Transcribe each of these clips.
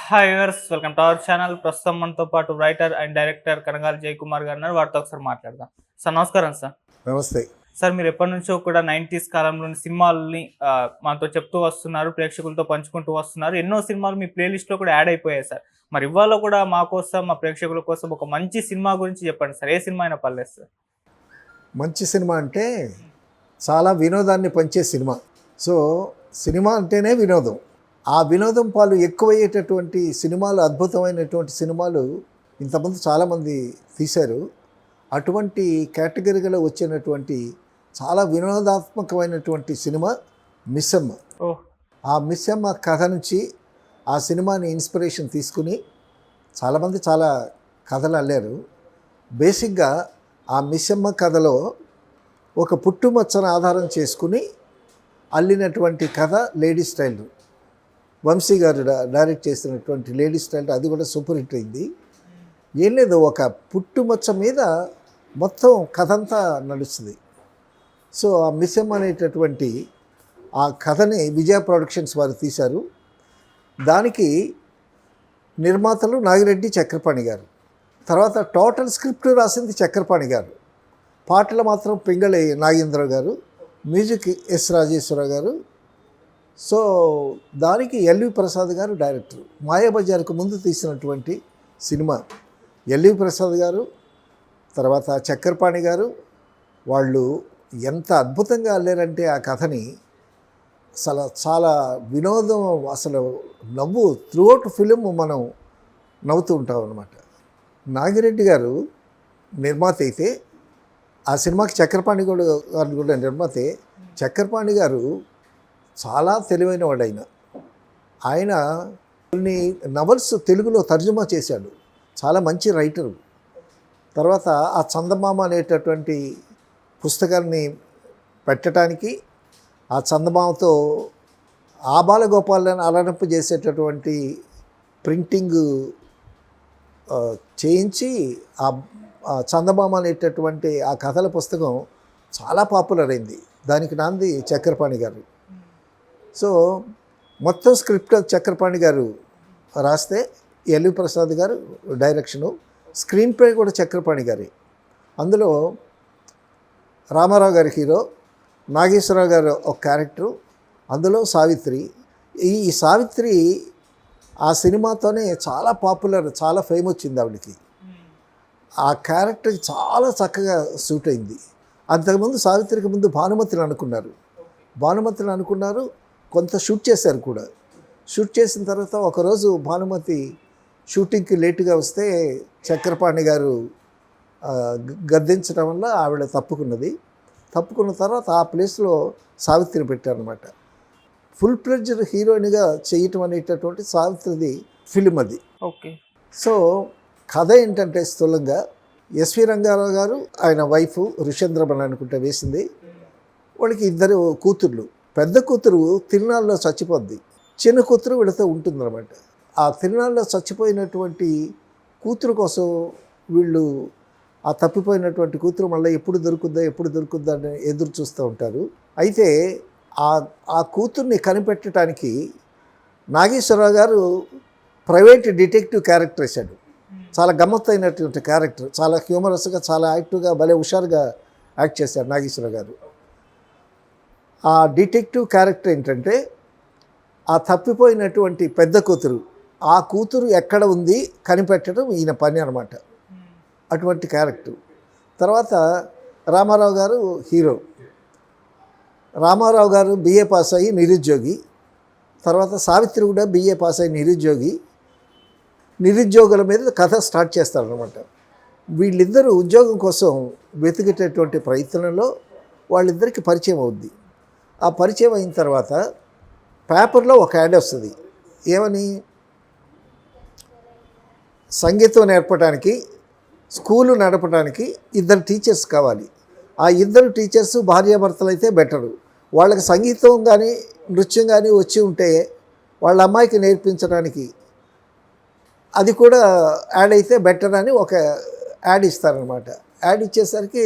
Hi viewers, welcome to our channel. ప్రస్తుతం మనతో పాటు writer and director Kanagala Jayakumar గారు ఉన్నారు. వారితో ఒకసారి మాట్లాడదాం. సార్ నమస్కారం సార్. నమస్తే. సార్ మీరు ఎప్పటి నుంచో కూడా 90s కాలంలోని సినిమాలని మనతో చెప్తూ వస్తున్నారు, ప్రేక్షకులతో పంచుకుంటూ వస్తున్నారు. ఎన్నో సినిమాలు మీ ప్లేలిస్ట్లో కూడా యాడ్ అయిపోయాయి సార్. మరి ఇవాళ కూడా మా కోసం, మా ప్రేక్షకుల కోసం ఒక మంచి సినిమా గురించి చెప్పండి సార్. ఏ సినిమా అయినా పర్లేదు సార్. మంచి సినిమా అంటే చాలా వినోదాన్ని పంచే సినిమా. సో సినిమా అంటేనే వినోదం. ఆ వినోదం పాలు ఎక్కువయ్యేటటువంటి సినిమాలు, అద్భుతమైనటువంటి సినిమాలు ఇంతకుముందు చాలామంది తీశారు. అటువంటి కేటగిరీలో వచ్చినటువంటి చాలా వినోదాత్మకమైనటువంటి సినిమా మిస్సమ్మ. ఆ మిస్సమ్మ కథ నుంచి ఆ సినిమాని ఇన్స్పిరేషన్ తీసుకుని చాలామంది చాలా కథలు అల్లారు. బేసిక్గా ఆ మిస్సమ్మ కథలో ఒక పుట్టుమచ్చను ఆధారం చేసుకుని అల్లినటువంటి కథ లేడీ స్టైల్. వంశీ గారు డైరెక్ట్ చేసినటువంటి లేడీ స్టైల్, అది కూడా సూపర్ హిట్ అయింది. ఏం లేదు, ఒక పుట్టుమచ్చ మీద మొత్తం కథ అంతా నడుస్తుంది. సో ఆ మిస్సమ్మ అనేటటువంటి ఆ కథని విజయ ప్రొడక్షన్స్ వారు తీశారు. దానికి నిర్మాతలు నాగిరెడ్డి చక్రపాణి గారు. తర్వాత టోటల్ స్క్రిప్ట్ రాసింది చక్రపాణి గారు. పాటలు మాత్రం పింగళి నాగేంద్ర గారు, మ్యూజిక్ ఎస్ రాజేశ్వర గారు. సో దానికి ఎల్వి ప్రసాద్ గారు డైరెక్టర్. మాయాబజార్కు ముందు తీసినటువంటి సినిమా. ఎల్వి ప్రసాద్ గారు, తర్వాత చక్రపాణి గారు, వాళ్ళు ఎంత అద్భుతంగా అల్లారంటే ఆ కథని. అసలు చాలా వినోదం, అసలు నవ్వు త్రూఅవుట్ ఫిలిం మనం నవ్వుతూ ఉంటాం అన్నమాట. నాగిరెడ్డి గారు నిర్మాత అయితే ఆ సినిమాకి చక్రపాణి గారు కూడా నిర్మాతే. చక్రపాణి గారు చాలా తెలివైన వాడు. ఆయన కొన్ని నవల్స్ తెలుగులో తర్జుమా చేశాడు. చాలా మంచి రైటరు. తర్వాత ఆ చందమామ అనేటటువంటి పుస్తకాన్ని పెట్టడానికి, ఆ చందమామతో ఆబాలగోపాలను అలరింప చేసేటటువంటి ప్రింటింగ్ చేయించి ఆ చందమామ అనేటటువంటి ఆ కథల పుస్తకం చాలా పాపులర్ అయింది. దానికి నాంది చక్రపాణి గారు. సో మొత్తం స్క్రిప్ట్ చక్రపాణి గారు రాస్తే, ఎల్వి ప్రసాద్ గారు డైరెక్షను, స్క్రీన్ ప్లే కూడా చక్రపాణి గారి. అందులో రామారావు గారి హీరో, నాగేశ్వరరావు గారు ఒక క్యారెక్టరు, అందులో సావిత్రి. ఈ సావిత్రి ఆ సినిమాతోనే చాలా పాపులర్, చాలా ఫేమ్ వచ్చింది ఆవిడకి. ఆ క్యారెక్టర్కి చాలా చక్కగా సూట్ అయింది. అంతకుముందు సావిత్రికి ముందు భానుమతిని అనుకున్నారు. కొంత షూట్ చేశారు కూడా. షూట్ చేసిన తర్వాత ఒకరోజు భానుమతి షూటింగ్కి లేటుగా వస్తే చక్రపాణి గారు గద్దించడం వల్ల ఆవిడ తప్పుకున్న తర్వాత ఆ ప్లేస్లో సావిత్రిని పెట్టారనమాట. ఫుల్ ప్లెడ్జ్డ్ హీరోయిన్గా చేయటం అనేటటువంటి సావిత్రిది ఫిలిం అది. ఓకే. సో కథ ఏంటంటే స్థూలంగా ఎస్వి రంగారావు గారు, ఆయన వైఫ్ ఋషేంద్రమణి అనుకుంటే వేసింది. వాళ్ళకి ఇద్దరు కూతుర్లు. పెద్ద కూతురు తిరునాళ్ళలో చచ్చిపోద్ది, చిన్న కూతురు వీళ్ళతో ఉంటుందన్నమాట. ఆ తిరునాళ్ళలో చచ్చిపోయినటువంటి కూతురు కోసం వీళ్ళు, ఆ తప్పిపోయినటువంటి కూతురు మళ్ళీ ఎప్పుడు దొరుకుద్దా అని ఎదురు చూస్తూ ఉంటారు. అయితే ఆ కూతుర్ని కనిపెట్టడానికి నాగేశ్వరరావు గారు ప్రైవేట్ డిటెక్టివ్ క్యారెక్టర్ వేశాడు. చాలా గమ్మత్తైనటువంటి క్యారెక్టర్, చాలా హ్యూమరస్గా, చాలా యాక్టివ్గా, భలే హుషారుగా యాక్ట్ చేశారు నాగేశ్వరరావు గారు. ఆ డిటెక్టివ్ క్యారెక్టర్ ఏంటంటే, ఆ తప్పిపోయినటువంటి పెద్ద కూతురు, ఆ కూతురు ఎక్కడ ఉంది కనిపెట్టడం ఈయన పని అనమాట. అటువంటి క్యారెక్టర్. తర్వాత రామారావు గారు హీరో. రామారావు గారు బిఏ పాస్ అయ్యి నిరుద్యోగి. తర్వాత సావిత్రి కూడా బిఏ పాస్ అయ్యి నిరుద్యోగుల మీద కథ స్టార్ట్ చేస్తారనమాట. వీళ్ళిద్దరూ ఉద్యోగం కోసం వెతికేటటువంటి ప్రయత్నంలో వాళ్ళిద్దరికి పరిచయం అవుద్ది. ఆ పరిచయం అయిన తర్వాత పేపర్లో ఒక యాడ్ వస్తుంది. ఏమని? సంగీతం నేర్పడానికి, స్కూలు నడపడానికి 2 టీచర్స్ కావాలి. ఆ 2 టీచర్స్ భార్యాభర్తలు అయితే బెటరు. వాళ్ళకి సంగీతం కానీ నృత్యం కానీ వచ్చి ఉంటే వాళ్ళ అమ్మాయికి నేర్పించడానికి అది కూడా యాడ్ అయితే బెటర్ అని ఒక యాడ్ ఇస్తారనమాట. యాడ్ ఇచ్చేసరికి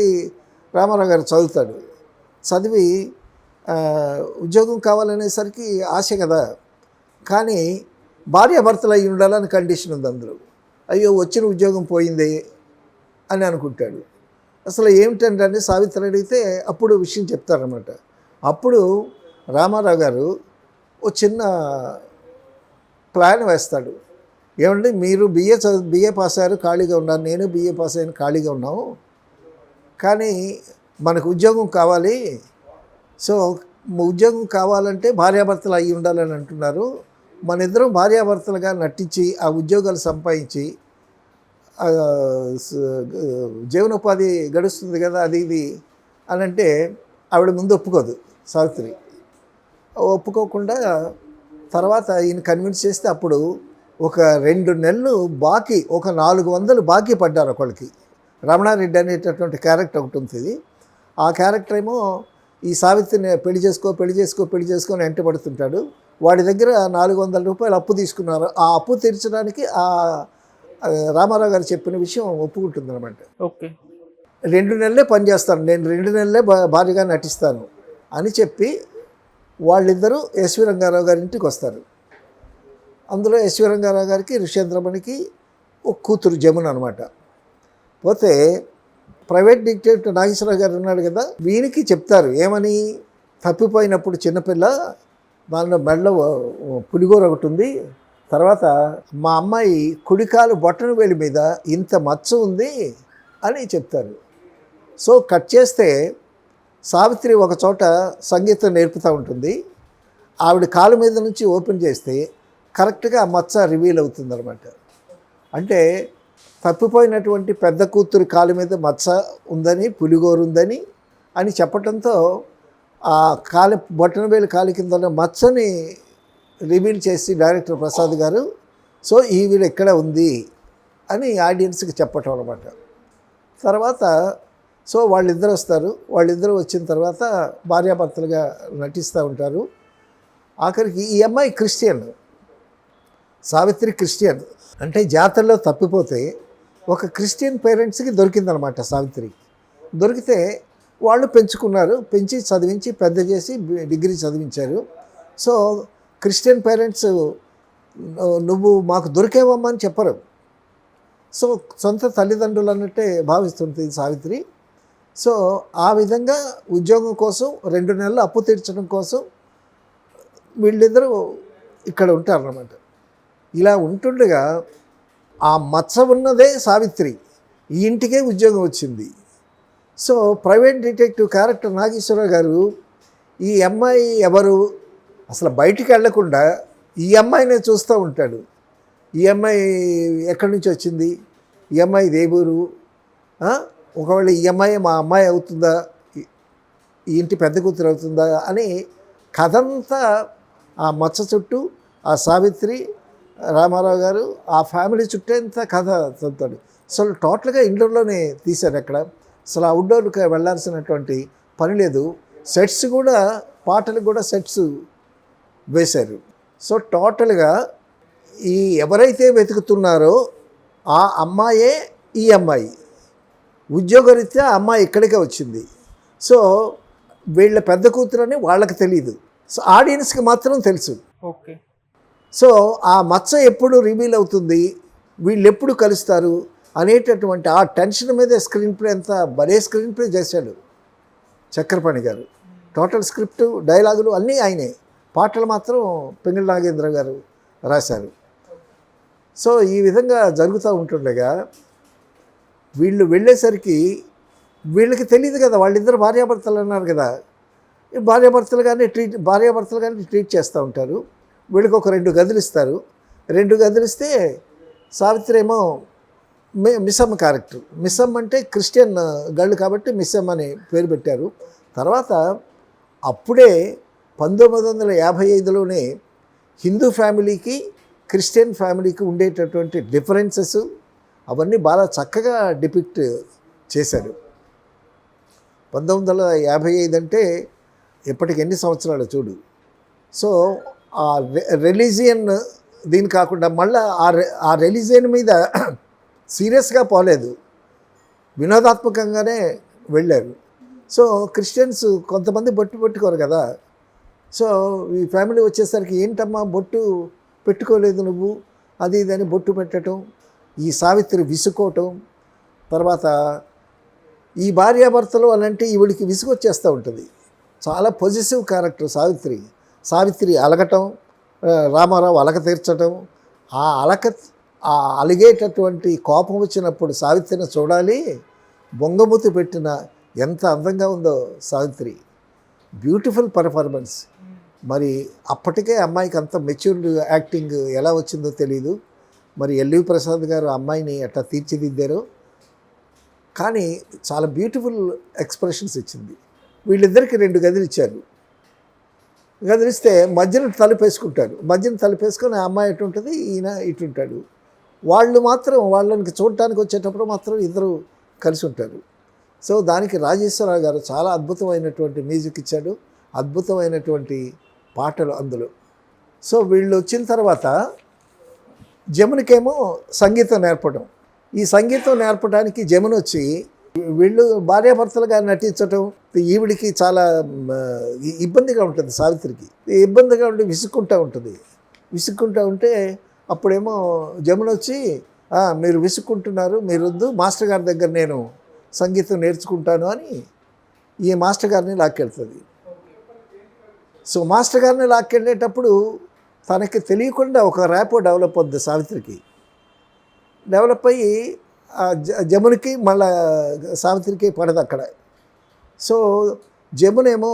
రామారావు గారు చదువుతాడు. చదివి ఉద్యోగం కావాలనేసరికి ఆశ కదా. కానీ భార్యాభర్తలు అయి ఉండాలని కండిషన్ ఉంది అందులో. అయ్యో వచ్చిన ఉద్యోగం పోయింది అని అనుకుంటాడు. అసలు ఏమిటంటే సావిత్రి అడిగితే అప్పుడు విషయం చెప్తారన్నమాట. అప్పుడు రామారావు గారు ఓ చిన్న ప్లాన్ వేస్తాడు. ఏమండి మీరు బిఏ పాస్ అయ్యారు, ఖాళీగా ఉన్నారు, నేను బిఏ పాస్ అయ్యాను, ఖాళీగా ఉన్నాము, కానీ మనకు ఉద్యోగం కావాలి. సో ఉద్యోగం కావాలంటే భార్యాభర్తలు అయి ఉండాలని అంటున్నారు. మన ఇద్దరం భార్యాభర్తలుగా నటించి ఆ ఉద్యోగాలు సంపాదించి జీవనోపాధి గడుస్తుంది కదా అది ఇది అని అంటే ఆవిడ ముందు ఒప్పుకోదు సావిత్రి. ఒప్పుకోకుండా తర్వాత ఈయన కన్విన్స్ చేస్తే అప్పుడు ఒక 2 నెలలు బాకీ, ఒక 400 బాకీ పడ్డారు ఒకళ్ళకి. రమణారెడ్డి అనేటటువంటి క్యారెక్టర్ ఒకటి ఉంటుంది. ఆ క్యారెక్టర్ ఏమో ఈ సావిత్రిని పెళ్లి చేసుకో అని వెంటబడుతుంటాడు. వాడి దగ్గర 400 రూపాయలు అప్పు తీసుకున్నారు. ఆ అప్పు తీర్చడానికి ఆ రామారావు గారు చెప్పిన విషయం ఒప్పుకుంటుంది అనమాట. ఓకే, 2 నెలలే పనిచేస్తాను, నేను 2 నెలలే భారీగా నటిస్తాను అని చెప్పి వాళ్ళిద్దరూ ఎస్వి రంగారావు గారి ఇంటికి వస్తారు. అందులో ఎస్వి రంగారావు గారికి ఋషేంద్రమణికి ఒక కూతురు జమున అనమాట. పోతే ప్రైవేట్ డిటెక్టివ్ నాగేశ్వరరావు గారు ఉన్నాడు కదా, వీనికి చెప్తారు ఏమని, తప్పిపోయినప్పుడు చిన్నపిల్ల, దానిలో మెడలో పులిగోర ఒకటి ఉంది, తర్వాత మా అమ్మాయి కుడికాలు బొట్టన వేలి మీద ఇంత మచ్చ ఉంది అని చెప్తారు. సో కట్ చేస్తే సావిత్రి ఒక చోట సంగీతం నేర్పుతూ ఉంటుంది. ఆవిడ కాలు మీద నుంచి ఓపెన్ చేస్తే కరెక్ట్గా ఆ మచ్చ రివీల్ అవుతుందన్నమాట. అంటే తప్పిపోయినటువంటి పెద్ద కూతురు కాలు మీద మచ్చ ఉందని, పులిగోరు ఉందని అని చెప్పడంతో ఆ బొట్టనవేలు కాలు కింద ఉన్న మచ్చని రివీల్ చేసి డైరెక్టర్ ప్రసాద్ గారు సో ఈవిడ ఎక్కడ ఉంది అని ఆడియన్స్కి చెప్పటం అనమాట. తర్వాత సో వాళ్ళిద్దరు వస్తారు. వాళ్ళిద్దరూ వచ్చిన తర్వాత భార్యాభర్తలుగా నటిస్తూ ఉంటారు. ఆఖరికి ఈ అమ్మాయి క్రిస్టియన్, సావిత్రి క్రిస్టియన్. అంటే జాతరలో తప్పిపోతే ఒక క్రిస్టియన్ పేరెంట్స్కి దొరికిందనమాట సావిత్రి. దొరికితే వాళ్ళు పెంచుకున్నారు, పెంచి చదివించి పెద్ద చేసి డిగ్రీ చదివించారు. సో క్రిస్టియన్ పేరెంట్స్ నువ్వు మాకు దొరికేవమ్మా అని చెప్పరు. సో సొంత తల్లిదండ్రులు అన్నట్టే భావిస్తుంది సావిత్రి. సో ఆ విధంగా ఉద్యోగం కోసం 2 నెలలు అప్పు తీర్చడం కోసం వీళ్ళిద్దరూ ఇక్కడ ఉంటారన్నమాట. ఇలా ఉంటుండగా ఆ మచ్చ ఉన్నదే సావిత్రి, ఈ ఇంటికే ఉద్యోగం వచ్చింది. So private detective character Nageswara Rao garu ఈ అమ్మాయి ఎవరు అసలు బయటికి వెళ్లకుండా ఈ అమ్మాయినే చూస్తూ ఉంటాడు. ఈ అమ్మాయి ఎక్కడి నుంచి వచ్చింది, ఈ అమ్మాయి దేవూరు, ఒకవేళ ఈ అమ్మాయి మా అమ్మాయి అవుతుందా, ఈ ఇంటి పెద్ద కూతురు అవుతుందా అని కథంతా ఆ మచ్చ చుట్టూ, ఆ సావిత్రి, రామారావు గారు ఆ ఫ్యామిలీ చుట్టేంత కథ చదువుతాడు. అసలు టోటల్గా ఇండోర్లోనే తీశారు. అక్కడ అసలు అవుట్డోర్కి వెళ్ళాల్సినటువంటి పని లేదు. సెట్స్ కూడా, పాటలకు కూడా సెట్స్ వేశారు. సో టోటల్గా ఈ ఎవరైతే వెతుకుతున్నారో ఆ అమ్మాయే ఈ అమ్మాయి. ఉద్యోగరీత్యా ఆ అమ్మాయి ఇక్కడికే వచ్చింది. సో వీళ్ళ పెద్ద కూతురని వాళ్ళకి తెలియదు, సో ఆడియన్స్కి మాత్రం తెలుసు. ఓకే. సో ఆ మచ్చ ఎప్పుడు రివీల్ అవుతుంది, వీళ్ళు ఎప్పుడు కలుస్తారు అనేటటువంటి ఆ టెన్షన్ మీదే స్క్రీన్ ప్లే అంతా భలే స్క్రీన్ ప్లే చేశాడు చక్రపాణి గారు. టోటల్ స్క్రిప్ట్, డైలాగులు అన్నీ ఆయనే, పాటలు మాత్రం పింగళ నాగేంద్ర గారు రాశారు. సో ఈ విధంగా జరుగుతూ ఉంటుండగా వీళ్ళు వెళ్ళేసరికి వీళ్ళకి తెలియదు కదా, వాళ్ళిద్దరు భార్యాభర్తలు అన్నారు కదా, భార్యాభర్తలుగానే ట్రీట్ చేస్తూ ఉంటారు. వీళ్ళకి ఒక 2 గదులు ఇస్తారు. 2 గదులు ఇస్తే సావిత్రి ఏమో మిస్సమ్మ క్యారెక్టర్. మిస్సమ్మ అంటే క్రిస్టియన్ గర్ల్ కాబట్టి మిస్సమ్మ అని పేరు పెట్టారు. తర్వాత అప్పుడే 1955లోనే హిందూ ఫ్యామిలీకి క్రిస్టియన్ ఫ్యామిలీకి ఉండేటటువంటి డిఫరెన్సెస్ అవన్నీ బాగా చక్కగా డిపిక్ట్ చేశారు. 1955 అంటే ఇప్పటికి ఎన్ని సంవత్సరాలు చూడు. సో ఆ రిలీజియన్ దీని కాకుండా మళ్ళీ ఆ రిలీజియన్ మీద సీరియస్గా పోలేదు, వినోదాత్మకంగానే వెళ్ళారు. సో క్రిస్టియన్స్ కొంతమంది బొట్టు పెట్టుకోరు కదా. సో ఈ ఫ్యామిలీ వచ్చేసరికి ఏంటమ్మా బొట్టు పెట్టుకోలేదు నువ్వు, అది ఇదని బొట్టు పెట్టడం, ఈ సావిత్రి విసుకోవటం, తర్వాత ఈ భార్యాభర్తలు అని అంటే ఈవిడికి విసుగొచ్చేస్తూ ఉంటుంది. చాలా పొజిటివ్ క్యారెక్టర్ సావిత్రి అలగటం, రామారావు అలక తీర్చటం, ఆ అలిగేటటువంటి కోపం వచ్చినప్పుడు సావిత్రిని చూడాలి, బొంగమూతి పెట్టిన ఎంత అందంగా ఉందో సావిత్రి, బ్యూటిఫుల్ పర్ఫార్మెన్స్. మరి అప్పటికే అమ్మాయికి అంత మెచ్యూర్డ్ యాక్టింగ్ ఎలా వచ్చిందో తెలియదు. మరి ఎల్వి ప్రసాద్ గారు అమ్మాయిని ఎట్లా తీర్చిదిద్దారో, కానీ చాలా బ్యూటిఫుల్ ఎక్స్ప్రెషన్స్ ఇచ్చింది. వీళ్ళిద్దరికి 2 గదులు ఇచ్చారు. గదిలిస్తే మధ్యన తలుపేసుకొని ఆ అమ్మాయి ఎటు ఉంటుంది, ఈయన ఇటు ఉంటాడు. వాళ్ళు మాత్రం వాళ్ళని చూడటానికి వచ్చేటప్పుడు మాత్రం ఇద్దరు కలిసి ఉంటారు. సో దానికి రాజేశ్వరరావు గారు చాలా అద్భుతమైనటువంటి మ్యూజిక్ ఇచ్చాడు, అద్భుతమైనటువంటి పాటలు అందులో. సో వీళ్ళు వచ్చిన తర్వాత జమునకేమో సంగీతం నేర్పడం. ఈ సంగీతం నేర్పడానికి జమున వచ్చి వీళ్ళు భార్యాభర్తలుగా నటించటం ఈవిడికి చాలా ఇబ్బందిగా ఉంటుంది. సావిత్రికి ఇబ్బందిగా ఉండి విసుక్కుంటూ ఉంటే అప్పుడేమో జమున వచ్చి మీరు విసుక్కుంటున్నారు, మీరు వద్దు, మాస్టర్ గారి దగ్గర నేను సంగీతం నేర్చుకుంటాను అని ఈ మాస్టర్ గారిని లాక్కెళ్తుంది. సో మాస్టర్ గారిని లాక్కెళ్ళేటప్పుడు తనకి తెలియకుండా ఒక ర్యాపో డెవలప్ అవుద్ది సావిత్రికి. డెవలప్ అయ్యి జమునికి మళ్ళా సావిత్రికి పడదు అక్కడ. సో జమునేమో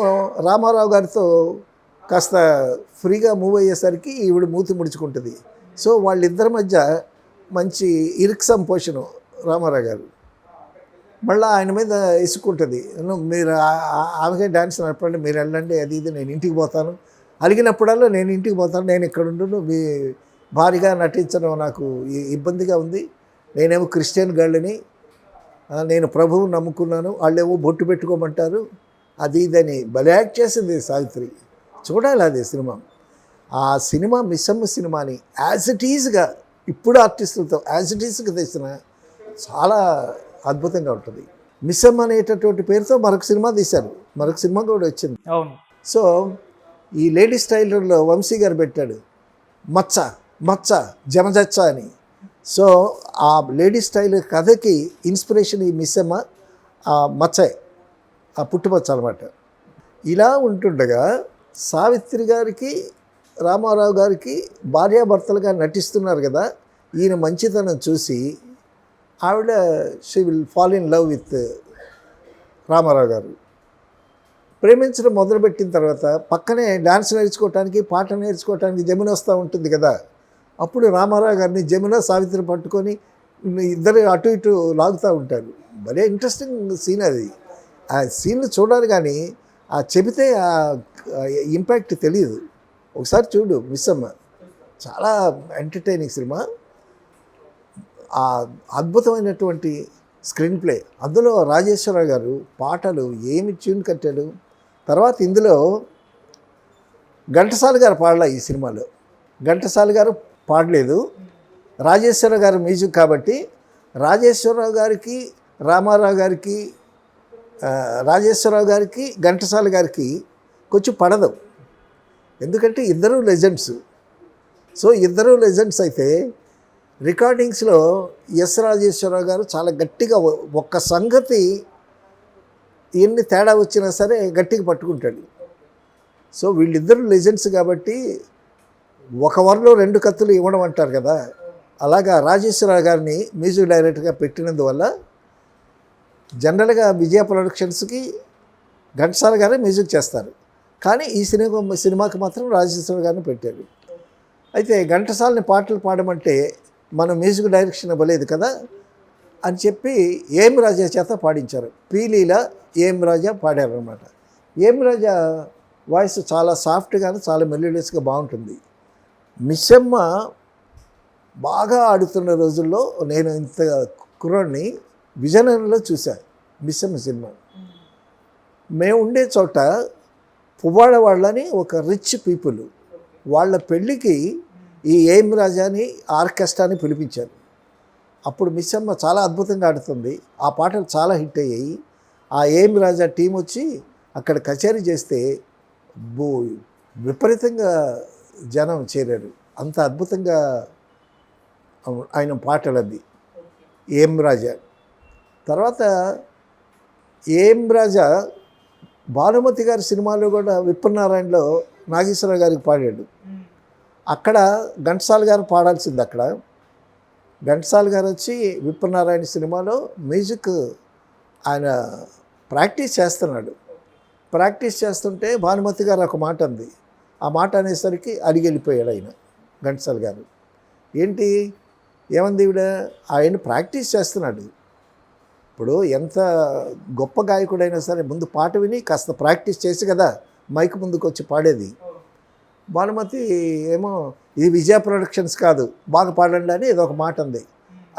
రామారావు గారితో కాస్త ఫ్రీగా మూవ్ అయ్యేసరికి ఈవిడ మూతి ముడుచుకుంటుంది. సో వాళ్ళిద్దరి మధ్య మంచి ఇరుక్సం పోషను రామారావు గారు. మళ్ళీ ఆయన మీద ఇసుక్కుంటుంది, మీరు ఆమెకే డ్యాన్స్ నడపండి, మీరు వెళ్ళండి, అది ఇది, నేను ఇంటికి పోతాను. అడిగినప్పుడల్లా నేను ఇంటికి పోతాను, నేను ఇక్కడ ఉండును, మీ భారీగా నటించడం నాకు ఇబ్బందిగా ఉంది, నేనేమో క్రిస్టియన్ గర్ల్ని, నేను ప్రభువుని నమ్ముకున్నాను, వాళ్ళేమో బొట్టు పెట్టుకోమంటారు, అది ఇదని భలే యాక్ట్ చేసింది సావిత్రి. చూడాలి అది సినిమా. ఆ సినిమా మిస్సమ్మ సినిమాని యాజ్ ఇట్ ఈజ్గా ఇప్పుడు ఆర్టిస్టులతో యాజ్ ఇట్ ఈజ్గా తెచ్చిన చాలా అద్భుతంగా ఉంటుంది. మిస్సమ్మ అనేటటువంటి పేరుతో మరొక సినిమా తీశారు, మరొక సినిమా కూడా వచ్చింది. అవును. సో ఈ లేడీ స్టైలర్లో వంశీ గారు పెట్టాడు మచ్చ జమజచ్చ అని. సో ఆ లేడీ స్టైల్ కథకి ఇన్స్పిరేషన్ ఈ మిస్సమ్మ, ఆ మచ్చే, ఆ పుట్టుమచ్చ అనమాట. ఇలా ఉంటుండగా సావిత్రి గారికి రామారావు గారికి భార్యాభర్తలుగా నటిస్తున్నారు కదా, ఈయన మంచితనం చూసి ఆవిడ she will fall in love with Rama Rao garu. ప్రేమించడం మొదలుపెట్టిన తర్వాత పక్కనే డ్యాన్స్ నేర్చుకోవటానికి, పాట నేర్చుకోవటానికి జమున వస్తూ ఉంటుంది కదా, అప్పుడు రామారావు గారిని జమున సావిత్రి పట్టుకొని ఇద్దరు అటు ఇటు లాగుతూ ఉంటారు. భలే ఇంట్రెస్టింగ్ సీన్ అది. ఆ సీన్లు చూడాలి కానీ ఆ చెబితే ఆ ఇంపాక్ట్ తెలియదు. ఒకసారి చూడు మిస్సమ్మ, చాలా ఎంటర్టైనింగ్ సినిమా, ఆ అద్భుతమైనటువంటి స్క్రీన్ ప్లే. అందులో రాజేశ్వరరావు గారు పాటలు ఏమి ట్యూన్ కట్టాడు. తర్వాత ఇందులో ఘంటసాల గారు పాడలే ఈ సినిమాలో, ఘంటసాల గారు పాడలేదు, రాజేశ్వరరావు గారు మ్యూజిక్ కాబట్టి రాజేశ్వరరావు గారికి రామారావు గారికి రాజేశ్వరరావు గారికి ఘంటసాల గారికి కొంచెం పడదు, ఎందుకంటే ఇద్దరు లెజెండ్స్. సో ఇద్దరు లెజెండ్స్ అయితే రికార్డింగ్స్లో ఎస్ రాజేశ్వరరావు గారు చాలా గట్టిగా ఒక్క సంగతి ఎన్ని తేడా వచ్చినా సరే గట్టిగా పట్టుకుంటాడు. సో వీళ్ళిద్దరు లెజెండ్స్ కాబట్టి ఒక వరలో 2 కత్తులు ఇవ్వడం అంటారు కదా, అలాగా రాజేశ్వరరావు గారిని మ్యూజిక్ డైరెక్టర్గా పెట్టినందువల్ల జనరల్గా విజయ ప్రొడక్షన్స్కి ఘంటసాల గారే మ్యూజిక్ చేస్తారు, కానీ ఈ సినిమాకి మాత్రం రాజేశ్వరరావు గారిని పెట్టారు. అయితే ఘంటసాలని పాటలు పాడమంటే మనం మ్యూజిక్ డైరెక్షన్ ఇవ్వలేదు కదా అని చెప్పి ఏం రాజా చేత పాడించారు. పీలీల ఏం రాజా పాడారనమాట. ఏం రాజా వాయిస్ చాలా సాఫ్ట్గాను చాలా మెలోడియస్గా బాగుంటుంది. మిస్సమ్మ బాగా ఆడుతున్న రోజుల్లో నేను ఇంత కుర్రాడిని విజయనగరంలో చూశాను మిస్సమ్మ సినిమా. మేము ఉండే చోట పువ్వాడ వాళ్ళని ఒక రిచ్ పీపుల్, వాళ్ళ పెళ్ళికి ఈ ఏం రాజాని ఆర్కెస్ట్రాని పిలిపించారు. అప్పుడు మిస్సమ్మ చాలా అద్భుతంగా ఆడుతుంది, ఆ పాటలు చాలా హిట్ అయ్యాయి. ఆ ఏం రాజా టీం వచ్చి అక్కడ కచేరీ చేస్తే విపరీతంగా జనం చేరారు. అంత అద్భుతంగా ఆయన పాటలది. ఏం రాజా తర్వాత ఏం రాజా భానుమతి గారి సినిమాలో కూడా విప్పనారాయణలో నాగేశ్వరరావు గారికి పాడాడు. అక్కడ ఘంటసాల గారు పాడాల్సింది. అక్కడ ఘంటసాల గారు వచ్చి విప్పనారాయణ సినిమాలో మ్యూజిక్ ఆయన ప్రాక్టీస్ చేస్తున్నాడు. ప్రాక్టీస్ చేస్తుంటే భానుమతి గారు ఒక మాట అంది. ఆ మాట అనేసరికి అడిగి వెళ్ళిపోయాడు ఆయన ఘంటసాల గారు. ఏంటి ఏమంది ఈవిడ? ఆయన ప్రాక్టీస్ చేస్తున్నాడు. ఇప్పుడు ఎంత గొప్ప గాయకుడైనా సరే ముందు పాట విని కాస్త ప్రాక్టీస్ చేసి కదా మైక్ ముందుకు వచ్చి పాడేది. భానుమతి ఏమో ఇది విజయ ప్రొడక్షన్స్ కాదు, బాగా పాడండి అని ఏదో ఒక మాట ఉంది.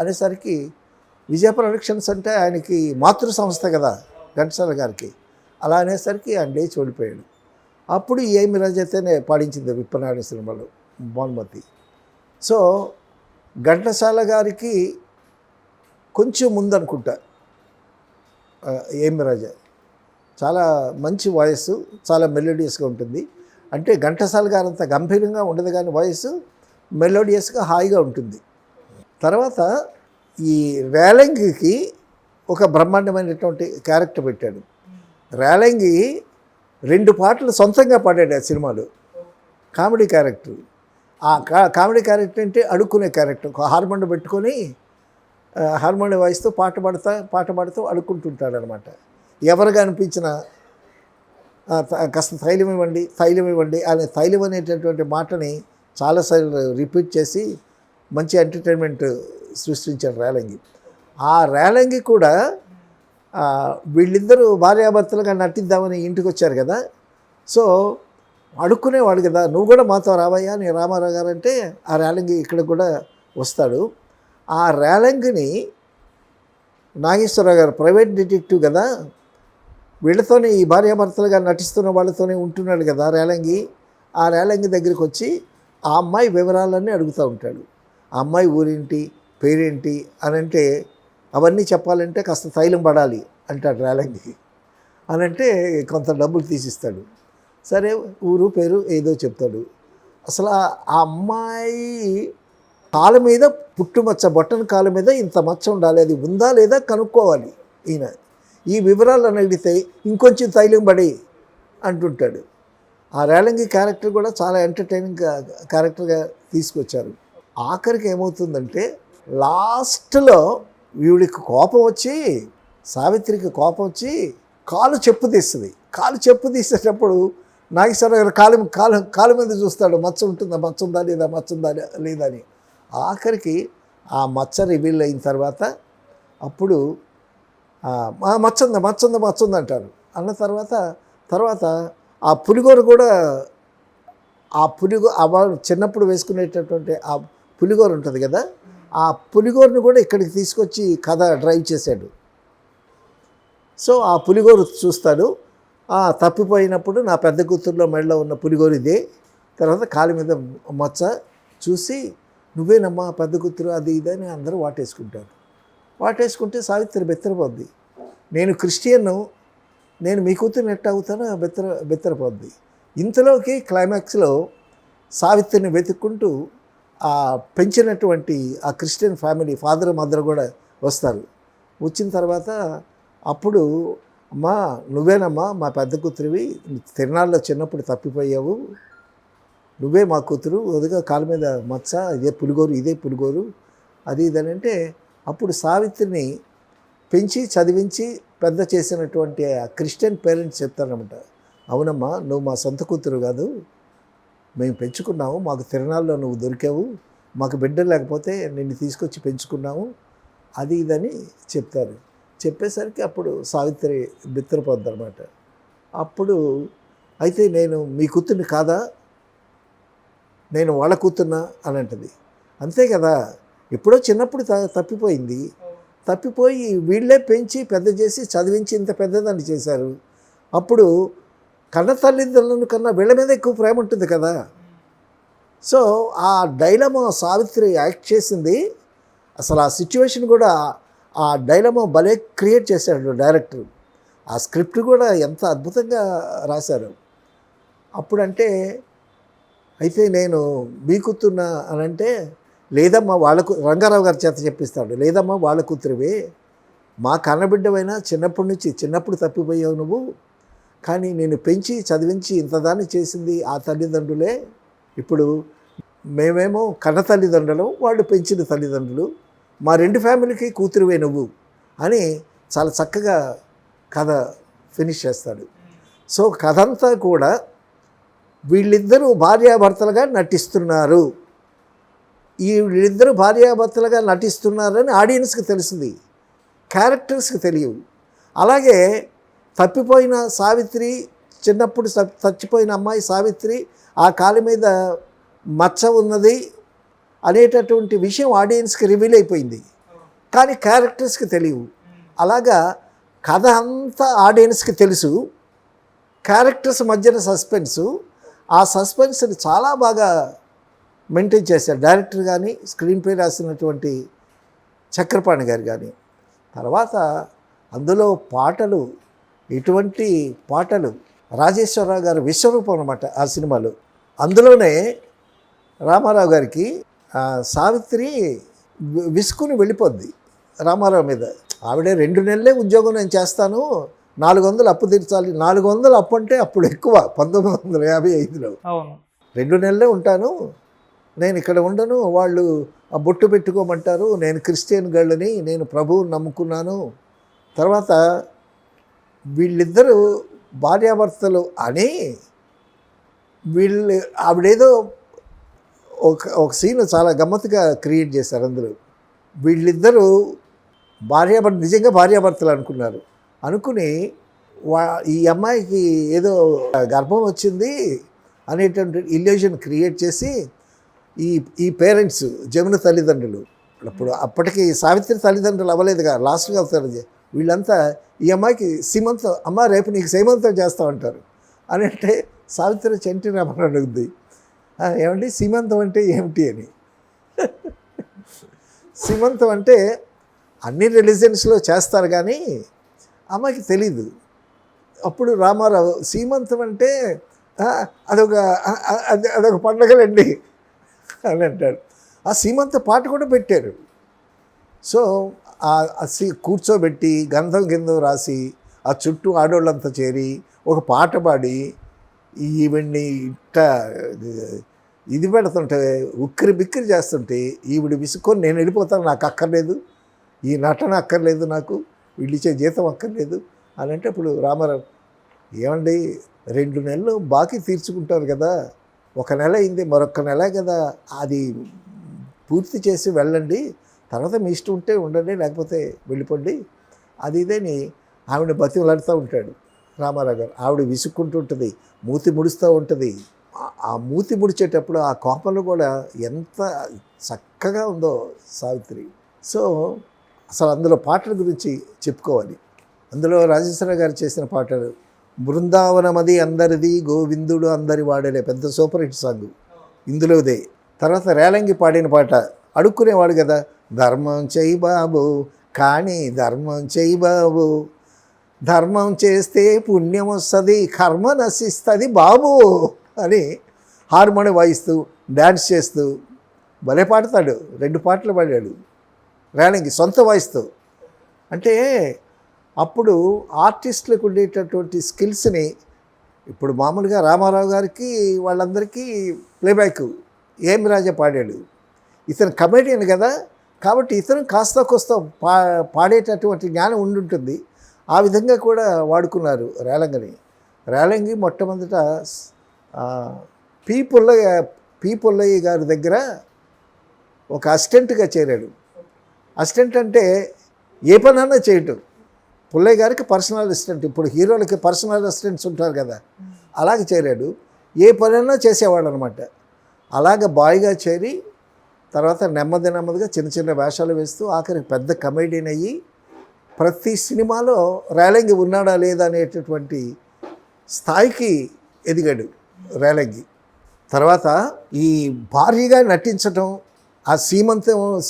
అనేసరికి విజయ ప్రొడక్షన్స్ అంటే ఆయనకి మాతృ సంస్థ కదా ఘంటసాల గారికి. అలా అనేసరికి ఆయన లేచి ఓడిపోయాడు. అప్పుడు ఏమి రాజైతేనే పాడించింది విప్పనారాయణ సినిమాలో భానుమతి. సో ఘంటసాల గారికి కొంచెం ముందనుకుంటా ఏమి రాజా. చాలా మంచి వాయిస్, చాలా మెలోడియస్గా ఉంటుంది. అంటే ఘంటసాల గారు అంత గంభీరంగా ఉండదు కానీ వాయిస్ మెలోడియస్గా హాయిగా ఉంటుంది. తర్వాత ఈ రేలంగికి ఒక బ్రహ్మాండమైనటువంటి క్యారెక్టర్ పెట్టాడు. రేలంగి 2 పాటలు సొంతంగా పాడాడు ఆ సినిమాలో. Comedy character. ఆ కామెడీ క్యారెక్టర్ అంటే అడుక్కునే క్యారెక్టర్. హార్మోనియం పెట్టుకొని హార్మోనియం వాయిస్తూ పాట పాడుతూ అడుక్కుంటుంటాడు అనమాట. ఎవరుగా అనిపించిన కాస్త తైలం ఇవ్వండి అనే తైలం అనేటటువంటి మాటని చాలాసార్లు రిపీట్ చేసి మంచి ఎంటర్టైన్మెంట్ సృష్టించాడు రేలంగి. ఆ రేలంగి కూడా వీళ్ళిద్దరూ భార్యాభర్తలుగా నటిద్దామని ఇంటికి వచ్చారు కదా. సో అడుక్కునేవాడు కదా, నువ్వు కూడా మాతో రావయ్యా అని రామారావు గారు అంటే ఆ రేలంగి ఇక్కడ కూడా వస్తాడు. ఆ రేలంగిని నాగేశ్వరరావు గారు ప్రైవేట్ డిటెక్టివ్ కదా, వీళ్ళతోనే ఈ భార్యాభర్తలుగా నటిస్తున్న వాళ్ళతోనే ఉంటున్నాడు కదా రేలంగి. ఆ రేలంగి దగ్గరికి వచ్చి ఆ అమ్మాయి వివరాలన్నీ అడుగుతూ ఉంటాడు. ఆ అమ్మాయి ఊరేంటి, పేరేంటి అని అంటే అవన్నీ చెప్పాలంటే కాస్త తైలం పడాలి అంటాడు రేలంగి. అని అంటే కొంత డబ్బులు తీసిస్తాడు. సరే ఊరు పేరు ఏదో చెప్తాడు. అసలు ఆ అమ్మాయి కాళ్ళ మీద పుట్టుమచ్చ, బొట్టన కాళ్ళ మీద ఇంత మచ్చ ఉండాలి, అది ఉందా లేదా కనుక్కోవాలి ఈయన. ఈ వివరాలను అడిగితే ఇంకొంచెం తైలం పడి అంటుంటాడు. ఆ రేలంగి క్యారెక్టర్ కూడా చాలా ఎంటర్టైనింగ్ క్యారెక్టర్గా తీసుకొచ్చారు. ఆఖరికి ఏమవుతుందంటే లాస్ట్లో వీడికి కోపం వచ్చి, సావిత్రికి కోపం వచ్చి కాలు చెప్పు తీస్తుంది. కాలు చెప్పు తీసేటప్పుడు నాగేశ్వరరావు గారు కాలు మీద చూస్తాడు, మచ్చ ఉందా లేదా అని. ఆఖరికి ఆ మచ్చ రివీల్ అయిన తర్వాత అప్పుడు మచ్చ ఉంది అంటారు. అన్న తర్వాత ఆ పులిగోర కూడా వాళ్ళు చిన్నప్పుడు వేసుకునేటటువంటి ఆ పులిగోర ఉంటుంది కదా, ఆ పులిగోరని కూడా ఇక్కడికి తీసుకొచ్చి కథ డ్రైవ్ చేశాడు. సో ఆ పులిగోర చూస్తాడు. తప్పిపోయినప్పుడు నా పెద్ద కూతుర్లో మెడలో ఉన్న పులిగోర ఇదే. తర్వాత కాలు మీద మచ్చ చూసి నువ్వేనమ్మా పెద్ద కూతురు అది ఇదని అందరూ వాటేసుకుంటే సావిత్రి బెత్తరపోద్ది. నేను క్రిస్టియన్ను, నేను మీ కూతురుని ఎట్ట అవుతానో బెత్తరపోద్ది. ఇంతలోకి క్లైమాక్స్లో సావిత్రిని వెతుక్కుంటూ పెంచినటువంటి ఆ క్రిస్టియన్ ఫ్యామిలీ ఫాదర్ మదర్ కూడా వస్తారు. వచ్చిన తర్వాత అప్పుడు అమ్మా నువ్వేనమ్మా మా పెద్ద కూతురివి, తిరునాళ్ళలో చిన్నప్పుడు తప్పిపోయావు, నువ్వే మా కూతురు, అదిగా కాలు మీద మచ్చ, ఇదే పులిగోరు అది ఇదని అంటే అప్పుడు సావిత్రిని పెంచి చదివించి పెద్ద చేసినటువంటి ఆ క్రిస్టియన్ పేరెంట్స్ చెప్తారనమాట, అవునమ్మా నువ్వు మా సొంత కూతురు కాదు, మేము పెంచుకున్నాము, మాకు తిరునాళ్ళలో నువ్వు దొరికావు, మాకు బిడ్డ లేకపోతే నిన్ను తీసుకొచ్చి పెంచుకున్నాము అది ఇదని చెప్తారు. చెప్పేసరికి అప్పుడు సావిత్రి బిత్తరపోద్ది అనమాట. అప్పుడు అయితే నేను మీ కూతుర్ని కాదా, నేను వాళ్ళ కూతున్నా అని అంటది. అంతే కదా, ఎప్పుడో చిన్నప్పుడు తప్పిపోయి వీళ్ళే పెంచి పెద్ద చేసి చదివించి ఇంత పెద్దదాన్ని చేశారు. అప్పుడు కన్న తల్లిదండ్రులను కన్నా వీళ్ళ మీద ఎక్కువ ప్రేమ ఉంటుంది కదా. సో ఆ డైలమా సావిత్రి యాక్ట్ చేసింది. అసలు ఆ సిచ్యువేషన్ కూడా ఆ డైలమా భలే క్రియేట్ చేశాడు డైరెక్టర్. ఆ స్క్రిప్ట్ కూడా ఎంత అద్భుతంగా రాశారు. అప్పుడంటే అయితే నేను బీకుతున్నా అని అంటే, లేదమ్మా వాళ్ళకు రంగారావు గారి చేత చెప్పిస్తాడు, లేదమ్మా వాళ్ళ కూతురివే, మా కన్నబిడ్డవైనా చిన్నప్పుడు తప్పిపోయావు నువ్వు, కానీ నేను పెంచి చదివించి ఇంతదాన్ని చేసింది ఆ తల్లిదండ్రులే. ఇప్పుడు మేమేమో కన్న తల్లిదండ్రులు, వాళ్ళు పెంచిన తల్లిదండ్రులు, మా రెండు ఫ్యామిలీకి కూతురువే నువ్వు అని చాలా చక్కగా కథ ఫినిష్ చేస్తాడు. సో కథ అంతా కూడా వీళ్ళిద్దరూ భార్యాభర్తలుగా నటిస్తున్నారు. వీళ్ళిద్దరూ భార్యాభర్తలుగా నటిస్తున్నారని ఆడియన్స్కి తెలుస్తుంది, క్యారెక్టర్స్కి తెలియవు. అలాగే తప్పిపోయిన సావిత్రి, చిన్నప్పుడు చచ్చిపోయిన అమ్మాయి సావిత్రి, ఆ కాలి మీద మచ్చ ఉన్నది అనేటటువంటి విషయం ఆడియన్స్కి రివీల్ అయిపోయింది, కానీ క్యారెక్టర్స్కి తెలియవు. అలాగా కథ అంతా ఆడియన్స్కి తెలుసు, క్యారెక్టర్స్ మధ్యన సస్పెన్సు, ఆ సస్పెన్స్ని చాలా బాగా మెయింటైన్ చేశారు డైరెక్టర్ కానీ, స్క్రీన్ ప్లే రాసినటువంటి చక్రపాణి గారు కానీ. తర్వాత అందులో పాటలు, ఇటువంటి పాటలు, రాజేశ్వరరావు గారు విశ్వరూపం అన్నమాట ఆ సినిమాలో. అందులోనే రామారావు గారికి సావిత్రి విసుకుని వెళ్ళిపోద్ది రామారావు మీద. ఆవిడే 2 నెలలే ఉద్యోగం నేను చేస్తాను, 400 అప్పు తీర్చాలి. 400 అప్పు అంటే అప్పుడు ఎక్కువ, 1955లో. 2 నెలలే ఉంటాను, నేను ఇక్కడ ఉండను, వాళ్ళు ఆ బొట్టు పెట్టుకోమంటారు, నేను క్రిస్టియన్ గర్ల్ని, నేను ప్రభువుని నమ్ముకున్నాను. తర్వాత వీళ్ళిద్దరూ భార్యాభర్తలు అని ఆవిడేదో ఒక సీన్ చాలా గమ్మత్తుగా క్రియేట్ చేశారు అందులో. వీళ్ళిద్దరూ నిజంగా భార్యాభర్తలు అనుకుని ఈ అమ్మాయికి ఏదో గర్భం వచ్చింది అనేటువంటి ఇల్యూషన్ క్రియేట్ చేసి ఈ పేరెంట్స్, జమున తల్లిదండ్రులు, అప్పటికి సావిత్రి తల్లిదండ్రులు అవ్వలేదుగా, లాస్ట్గా అవుతారు, వీళ్ళంతా ఈ అమ్మాయికి సీమంతం, అమ్మ రేపు నీకు సీమంతం చేస్తామంటారు అని అంటే సావిత్రి చెంటి రామని అడుగుద్ది, ఏమండి సీమంతం అంటే ఏమిటి అని. సీమంతం అంటే అన్ని రిలీజియన్స్లో చేస్తారు కానీ అమ్మాయికి తెలీదు. అప్పుడు రామారావు సీమంతం అంటే అదొక పండగలండి అని అంటాడు. ఆ సీమంత పాట కూడా పెట్టారు. సో కూర్చోబెట్టి గంధం గింధం రాసి ఆ చుట్టూ ఆడవాళ్ళంతా చేరి ఒక పాట పాడి ఈవిడ్ని ఇట్ట ఇది పెడుతుంటే ఉక్కిరి బిక్కిరి చేస్తుంటే ఈవిడ విసుక్కొని నేను వెళ్ళిపోతాను, నాకు అక్కర్లేదు, ఈ నటన అక్కర్లేదు, నాకు వీళ్ళు ఇచ్చే జీతం అక్కర్లేదు అని అంటే, ఇప్పుడు రామారావు ఏమండి 2 నెలలు బాకీ తీర్చుకుంటారు కదా, 1 నెల అయింది, మరొక నెల కదా, అది పూర్తి చేసి వెళ్ళండి, తర్వాత మీ ఇష్టం ఉంటే ఉండండి, లేకపోతే వెళ్ళిపోండి, అది ఇదేని ఆవిడ బతిమలాడుతూ ఉంటాడు రామారావు గారు. ఆవిడ విసుక్కుంటూ ఉంటుంది, మూతి ముడుస్తూ ఉంటుంది. ఆ మూతి ముడిచేటప్పుడు ఆ కోపంలో కూడా ఎంత చక్కగా ఉందో సావిత్రి. సో అసలు అందులో పాటల గురించి చెప్పుకోవాలి. అందులో రాజేశ్వరరావు గారు చేసిన పాటలు, బృందావనమది అందరిది, గోవిందుడు అందరి వాడలే, పెద్ద సూపర్ హిట్ సాంగ్ ఇందులోదే. తర్వాత రేలంగి పాడిన పాట, అడుక్కునేవాడు కదా, ధర్మం చెయ్యి బాబు, కానీ ధర్మం చెయ్యి బాబు, ధర్మం చేస్తే పుణ్యం వస్తుంది, కర్మ నశిస్తుంది బాబు అని హార్మోని వాయిస్తూ డ్యాన్స్ చేస్తూ భలే పాడతాడు. 2 పాటలు పాడాడు రేలంగి సొంత వాయిస్తూ. అంటే అప్పుడు ఆర్టిస్టులకు ఉండేటటువంటి స్కిల్స్ని ఇప్పుడు మామూలుగా రామారావు గారికి వాళ్ళందరికీ ప్లేబ్యాక్ ఏం రాజా పాడాడు, ఇతను కమెడియన్ కదా, కాబట్టి ఇతను కాస్త కోస్త పాడేటటువంటి జ్ఞానం ఉండుంటుంది. ఆ విధంగా కూడా వాడుకున్నారు రేలంగిని. రేలంగి మొట్టమొదట పి పుల్లయ్య గారి దగ్గర ఒక అసిస్టెంట్గా చేరాడు. అసిస్టెంట్ అంటే ఏ పనైనా చేయటం. పుల్లయ్య గారికి పర్సనల్ అసిస్టెంట్, ఇప్పుడు హీరోలకి పర్సనల్ అసిస్టెంట్స్ ఉంటారు కదా, అలాగే చేరాడు. ఏ పనైనా చేసేవాడు అనమాట. అలాగ బాయ్గా చేరి తర్వాత నెమ్మదిగా చిన్న చిన్న వేషాలు వేస్తూ ఆఖరికి పెద్ద కమెడియన్ అయ్యి ప్రతి సినిమాలో రేలంగి ఉన్నాడా లేదా అనేటటువంటి స్థాయికి ఎదిగాడు రేలంగి. తర్వాత ఈ భారీగా నటించటం, ఆ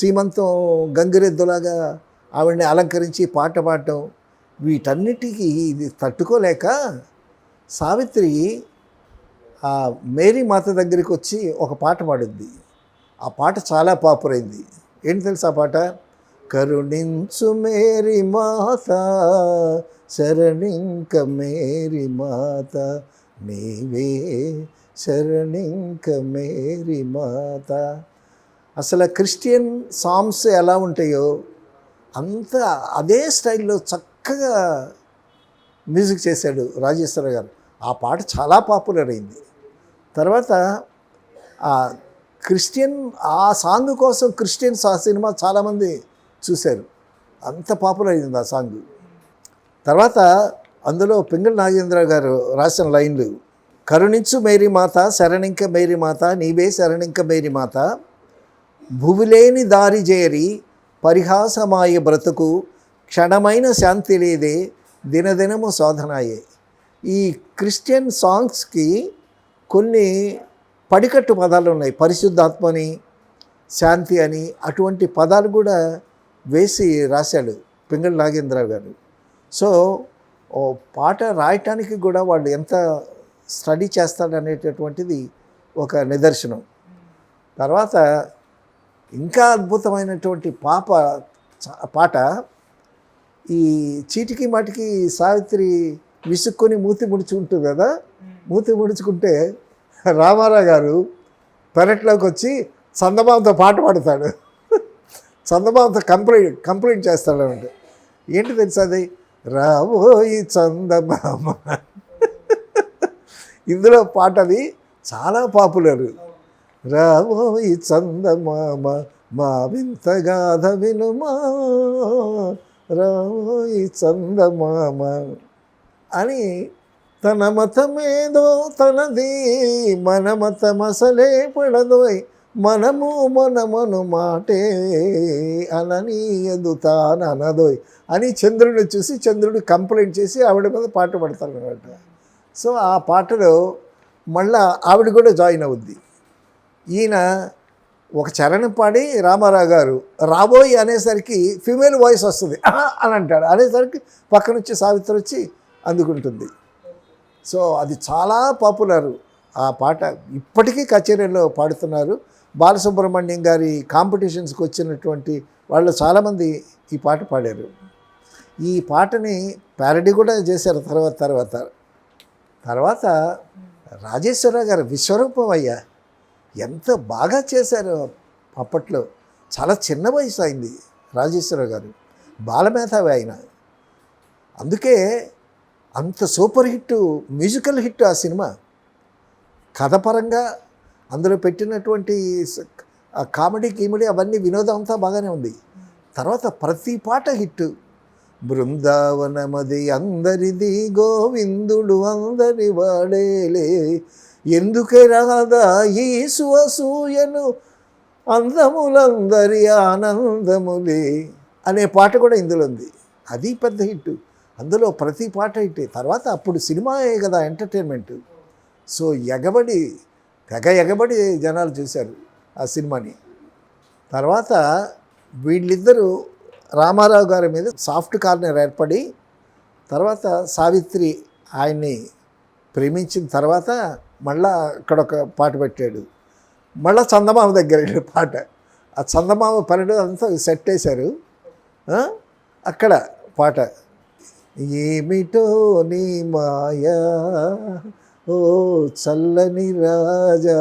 సీమంతం గంగిరెద్దులాగా ఆవిడని అలంకరించి పాట పాడటం, వీటన్నిటికీ ఇది తట్టుకోలేక సావిత్రి ఆ మేరీ మాత దగ్గరికి వచ్చి ఒక పాట పాడుద్ది. ఆ పాట చాలా పాపులర్ అయింది. ఏంటి తెలుసా ఆ పాట? కరుణించు మేరీ మాత శరణింక మేరీ మాత, నీవే శరణింక మేరీ మాత. అసలు క్రిస్టియన్ సాంగ్స్ ఎలా ఉంటాయో అంత అదే స్టైల్లో చక్కగా మ్యూజిక్ చేశాడు రాజేశ్వర గారు. ఆ పాట చాలా పాపులర్ అయింది. తర్వాత ఆ క్రిస్టియన్ ఆ సాంగ్ కోసం క్రిస్టియన్స్ ఆ సినిమా చాలామంది చూశారు. అంత పాపులర్ అయింది ఆ సాంగ్. తర్వాత అందులో పింగళి నాగేంద్ర గారు రాసిన లైన్లు, కరుణించు మేరీ మాత శరణింక మేరీ మాత, నీవే శరణింక మేరీ మాత, భువిలేని దారి చేరి పరిహాసమాయ బ్రతుకు, క్షణమైన శాంతి లేదే దినదినము శోధనాయే. ఈ క్రిస్టియన్ సాంగ్స్కి కొన్ని పడికట్టు పదాలు ఉన్నాయి. పరిశుద్ధాత్మని, శాంతి అని అటువంటి పదాలు కూడా వేసి రాశాడు పింగళి నాగేంద్ర గారు. సో ఓ పాట రాయటానికి కూడా వాళ్ళు ఎంత స్టడీ చేస్తాడనేటటువంటిది ఒక నిదర్శనం. తర్వాత ఇంకా అద్భుతమైనటువంటి పాట ఈ చీటికి మాటికి సావిత్రి విసుక్కొని మూతి ముడుచుకుంటుంది కదా. మూతి ముడుచుకుంటే రామారావు గారు పెరట్లోకి వచ్చి చందమామతో పాట పాడతాడు. చందమామతో కంప్లైంట్ చేస్తాడు అంటే ఏంటి తెలుసా అది? రావోయి చందమామ. ఇందులో పాట అది చాలా పాపులర్. రావోయి చందమామ మా వింత గాథ వినుమా, రావోయి చందమామ అని. తన మతమేదో తనది, మన మతమసలే పడదోయ్, మనము మనమను మాటే అనని ఎదుతానదోయ్ అని చంద్రుడిని చూసి చంద్రుడు కంప్లైంట్ చేసి ఆవిడ మీద పాట పడతారు అన్నమాట. సో ఆ పాటలో మళ్ళా ఆవిడ కూడా జాయిన్ అవుద్ది. ఈయన ఒక చరణం పాడి రామారావు గారు రాబోయ్ అనేసరికి ఫిమేల్ వాయిస్ వస్తుంది అని అంటాడు. అనేసరికి పక్క నుంచి సావిత్రి వచ్చి అందుకుంటుంది. సో అది చాలా పాపులర్ ఆ పాట. ఇప్పటికీ కచేరీలో పాడుతున్నారు. బాలసుబ్రహ్మణ్యం గారి కాంపిటీషన్స్కి వచ్చినటువంటి వాళ్ళు చాలామంది ఈ పాట పాడారు. ఈ పాటని ప్యారడీ కూడా చేశారు తర్వాత రాజేశ్వరరావు గారు విశ్వరూపం అయ్యా ఎంత బాగా చేశారు అప్పట్లో. చాలా చిన్న వయసు అయింది రాజేశ్వరరావు గారు, బాలమేధావి ఆయన. అందుకే అంత సూపర్ హిట్, మ్యూజికల్ హిట్ ఆ సినిమా. కథపరంగా అందులో పెట్టినటువంటి కామెడీ కీమెడీ అవన్నీ వినోదం అంతా బాగానే ఉంది. తర్వాత ప్రతి పాట హిట్. బృందావనమది అందరిది, గోవిందుడు అందరి వాడేలే, ఎందుకే రాదా ఈ సువసూయను, అందములందరి ఆనందములే అనే పాట కూడా ఇందులో ఉంది. అది పెద్ద హిట్. అందులో ప్రతి పాట హిట్టే. తర్వాత అప్పుడు సినిమాయే కదా ఎంటర్టైన్మెంట్. సో ఎగబడి జనాలు చూశారు ఆ సినిమాని. తర్వాత వీళ్ళిద్దరూ రామారావు గారి మీద సాఫ్ట్ కార్నర్ ఏర్పడి తర్వాత సావిత్రి ఆయన్ని ప్రేమించిన తర్వాత మళ్ళా అక్కడ ఒక పాట పెట్టాడు. మళ్ళీ చందమామ దగ్గర పాట. ఆ చందమామ పన్నెండు అంతా సెట్ వేశారు. అక్కడ పాట ఏమిటో నీ మాయా ఓ చల్లని రాజా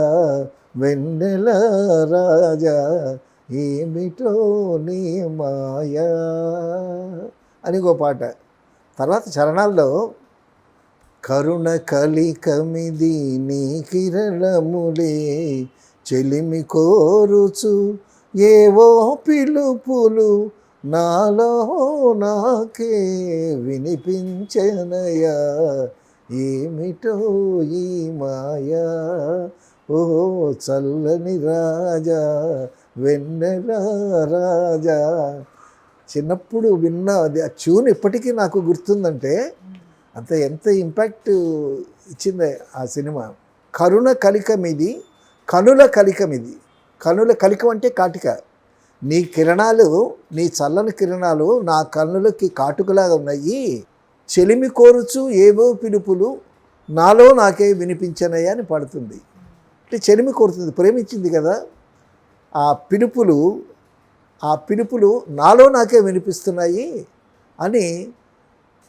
వెన్నెల రాజా, ఏమిటో నీ మాయా అని ఒక పాట. తర్వాత చరణాల్లో కరుణ కలికమిది నీ కిరణములే, చెలిమి కోరుచు ఏవో పిలుపులు నాలో నాకే వినిపించనయా, ఏమిటో ఈ మాయా ఓ చల్లని రాజా వెన్నెల రాజా. చిన్నప్పుడు విన్న అది ఆ ట్యూన్ ఇప్పటికీ నాకు గుర్తుందంటే అంత ఎంత ఇంపాక్ట్ ఇచ్చింది ఆ సినిమా. కరుణ కలికమిది, కనుల కలికమిది. కనుల కలికం అంటే కాటిక. నీ కిరణాలు, నీ చల్లని కిరణాలు నా కన్నులకి కాటుకలాగా ఉన్నాయి. చెలిమి కోరుచు ఏవో పిలుపులు నాలో నాకే వినిపించనయ్యా అని పాడుతుంది. అంటే చెలిమి కోరుతుంది, ప్రేమించింది కదా. ఆ పిలుపులు నాలో నాకే వినిపిస్తున్నాయి అని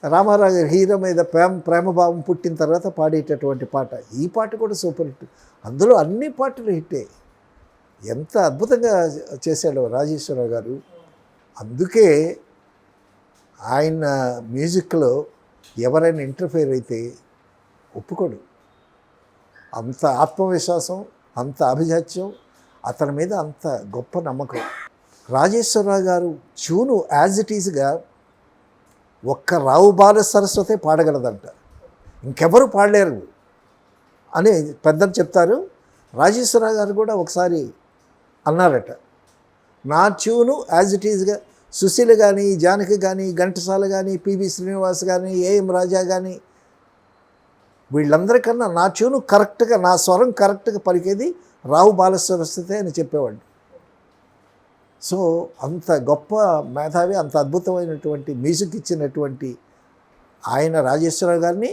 రామారావు గారి హీరో మీద ప్రేమభావం పుట్టిన తర్వాత పాడేటటువంటి పాట. ఈ పాట కూడా సూపర్ హిట్. అందులో అన్ని పాటలు హిట్టే. ఎంత అద్భుతంగా చేశాడో రాజేశ్వరరావు గారు. అందుకే ఆయన మ్యూజిక్లో ఎవరైనా ఇంటర్ఫేర్ అయితే ఒప్పుకోడు. అంత ఆత్మవిశ్వాసం, అంత అభిజాత్యం, అతని మీద అంత గొప్ప నమ్మకం. రాజేశ్వరరావు గారు ట్యూను యాజ్ ఇట్ ఈజ్గా ఒక్క రావు బాల సరస్వతే పాడగలదంట, ఇంకెవరు పాడలేరు అని పెద్దలు చెప్తారు. రాజేశ్వరరావు గారు కూడా ఒకసారి అన్నారట, నా ట్యూను యాజ్ ఇట్ ఈజ్గా సుశీల కానీ, జానకి కానీ, ఘంటసాల కానీ, పివి శ్రీనివాస్ కానీ, ఏఎం రాజా కానీ, వీళ్ళందరికన్నా నా ట్యూను కరెక్ట్గా, నా స్వరం కరెక్ట్గా పలికేది రావు బాల సరస్వతే అని చెప్పేవాడు. సో అంత గొప్ప మేధావి, అంత అద్భుతమైనటువంటి మ్యూజిక్ ఇచ్చినటువంటి ఆయన రాజేశ్వరరావు గారిని,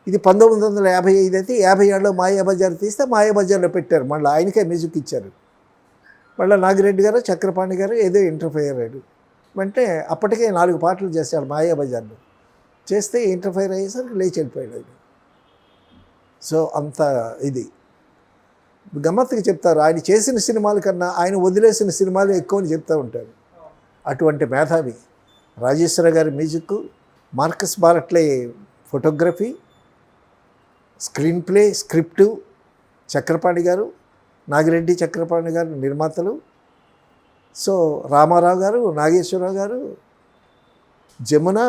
ఇది 1955 అయితే 57లో మాయాబజార్ తీస్తే మాయాబజార్లో పెట్టారు, మళ్ళీ ఆయనకే మ్యూజిక్ ఇచ్చారు. మళ్ళీ నాగిరెడ్డి గారు, చక్రపాణి గారు ఏదో ఇంటర్ఫైర్ అయ్యాడు. అంటే అప్పటికే 4 పాటలు చేశాడు మాయాబజార్లో. చేస్తే ఇంటర్ఫైర్ అయ్యేసరికి లేచి వెళ్ళిపోయాడు ఆయన. సో అంత ఇది గమ్మత్తుగా చెప్తారు. ఆయన చేసిన సినిమాల కన్నా ఆయన వదిలేసిన సినిమాలు ఎక్కువ అని చెప్తూ ఉంటారు. అటువంటి మేధావి రాజేశ్వర గారి music, Marcus Bartley photography, screenplay, script, Chakrapani గారు, నాగిరెడ్డి చక్రపాణి గారు నిర్మాతలు. సో రామారావు గారు, నాగేశ్వరరావు గారు, జమున,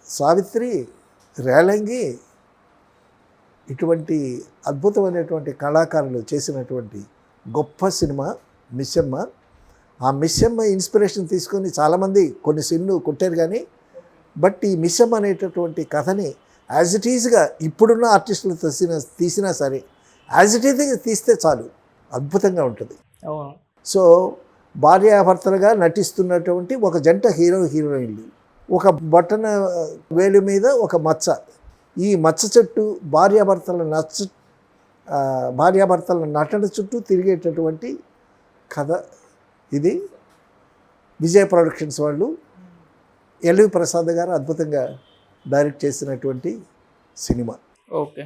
సావిత్రి, రేలంగి, ఇటువంటి అద్భుతమైనటువంటి కళాకారులు చేసినటువంటి గొప్ప సినిమా మిస్సమ్మ. ఆ మిస్సమ్మ ఇన్స్పిరేషన్ తీసుకొని చాలామంది కొన్ని సిన్ను కొట్టారు కానీ, బట్ ఈ మిస్సమ్మ అనేటటువంటి కథని యాజ్ ఇట్ ఈజ్గా ఇప్పుడున్న ఆర్టిస్టులు తీసినా సరే యాజ్ ఇట్ ఈజ్గా తీస్తే చాలు, అద్భుతంగా ఉంటుంది. సో భార్యాభర్తలుగా నటిస్తున్నటువంటి ఒక జంట హీరోయిన్లు, ఒక బటన వేలు మీద ఒక మచ్చ, ఈ మచ్చ చుట్టూ భార్యాభర్తల నటన చుట్టూ తిరిగేటటువంటి కథ ఇది. విజయ్ ప్రొడక్షన్స్ వాళ్ళు, ఎల్వి ప్రసాద్ గారు అద్భుతంగా డైరెక్ట్ చేసినటువంటి cinema. Okay,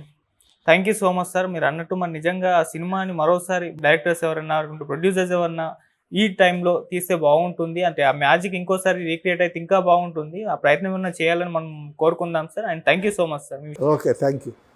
thank you so much sir. మీరు అన్నట్టు మరి నిజంగా ఆ సినిమాని మరోసారి డైరెక్టర్స్ ఎవరన్నా, ప్రొడ్యూసర్స్ ఎవరన్నా ఈ టైంలో తీస్తే బాగుంటుంది, అంటే ఆ మ్యాజిక్ ఇంకోసారి రీక్రియేట్ అయితే ఇంకా బాగుంటుంది. ఆ ప్రయత్నం ఏమన్నా చేయాలని మనం కోరుకుందాం sir. And thank you so much sir. Okay, thank you.